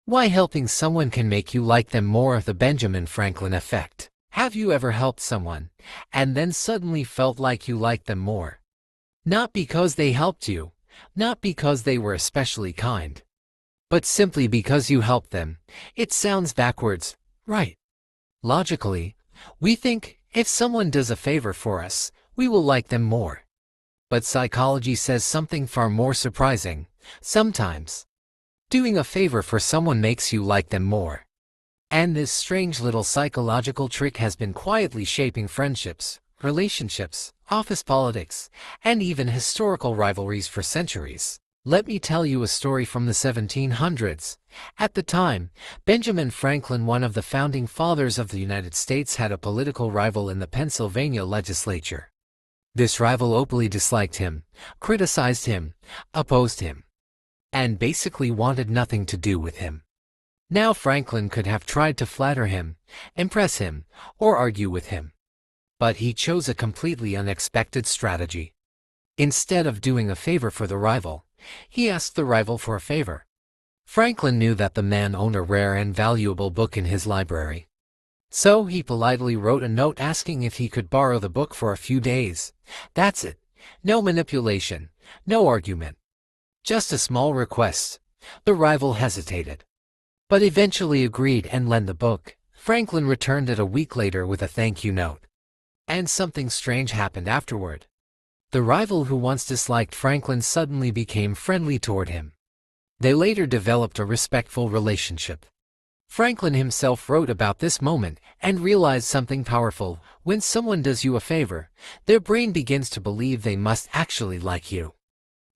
Why helping someone can make you like them more. The Benjamin Franklin effect. Have you ever helped someone, and then suddenly felt like you liked them more? Not because they helped you, not because they were especially kind, but simply because you helped them. It sounds backwards, right? Logically, we think, if someone does a favor for us, we will like them more. But psychology says something far more surprising. Sometimes, doing a favor for someone makes you like them more. And this strange little psychological trick has been quietly shaping friendships, relationships, office politics, and even historical rivalries for centuries. Let me tell you a story from the 1700s. At the time, Benjamin Franklin, one of the founding fathers of the United States, had a political rival in the Pennsylvania legislature. This rival openly disliked him, criticized him, opposed him, and basically wanted nothing to do with him. Now Franklin could have tried to flatter him, impress him, or argue with him. But he chose a completely unexpected strategy. Instead of doing a favor for the rival, he asked the rival for a favor. Franklin knew that the man owned a rare and valuable book in his library. So he politely wrote a note asking if he could borrow the book for a few days. That's it. No manipulation, no argument. Just a small request. The rival hesitated, but eventually agreed and lent the book. Franklin returned it a week later with a thank you note. And something strange happened afterward. The rival who once disliked Franklin suddenly became friendly toward him. They later developed a respectful relationship. Franklin himself wrote about this moment and realized something powerful. When someone does you a favor, their brain begins to believe they must actually like you.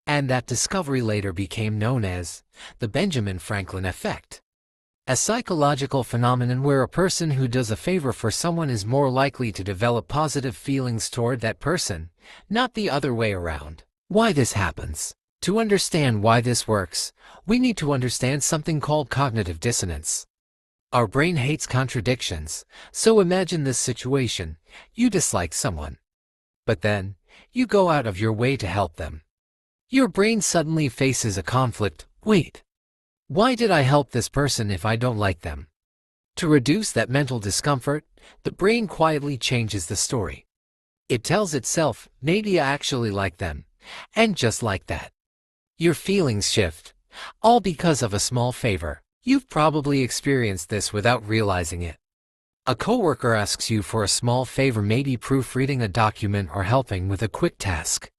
And that discovery later became known as the Benjamin Franklin effect. A psychological phenomenon where a person who does a favor for someone is more likely to develop positive feelings toward that person, not the other way around. Why this happens? To understand why this works, we need to understand something called cognitive dissonance. Our brain hates contradictions, so imagine this situation. You dislike someone, but then, you go out of your way to help them. Your brain suddenly faces a conflict. Wait, why did I help this person if I don't like them? To reduce that mental discomfort, the brain quietly changes the story. It tells itself, maybe I actually like them, and just like that, your feelings shift, all because of a small favor. You've probably experienced this without realizing it. A coworker asks you for a small favor, maybe proofreading a document or helping with a quick task.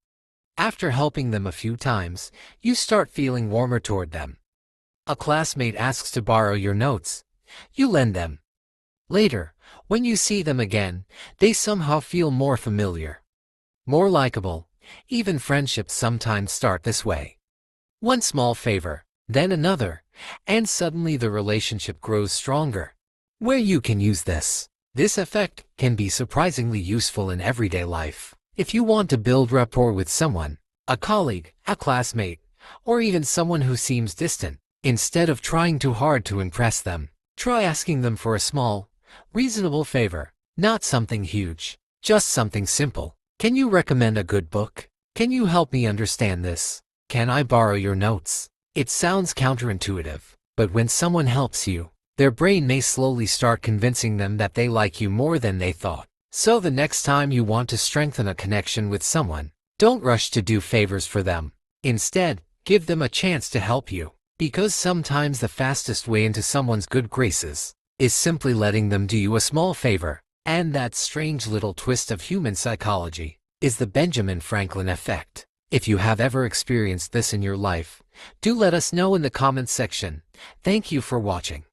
After helping them a few times, you start feeling warmer toward them. A classmate asks to borrow your notes. You lend them. Later, when you see them again, they somehow feel more familiar, more likable. Even friendships sometimes start this way. One small favor, then another, and suddenly the relationship grows stronger. Where you can use this effect can be surprisingly useful in everyday life. If you want to build rapport with someone, a colleague, a classmate, or even someone who seems distant, instead of trying too hard to impress them, try asking them for a small, reasonable favor. Not something huge, just something simple. Can you recommend a good book? Can you help me understand this? Can I borrow your notes? It sounds counterintuitive, but when someone helps you, their brain may slowly start convincing them that they like you more than they thought. So the next time you want to strengthen a connection with someone, don't rush to do favors for them. Instead, give them a chance to help you. Because sometimes the fastest way into someone's good graces is simply letting them do you a small favor. And that strange little twist of human psychology is the Benjamin Franklin effect. If you have ever experienced this in your life, do let us know in the comments section. Thank you for watching.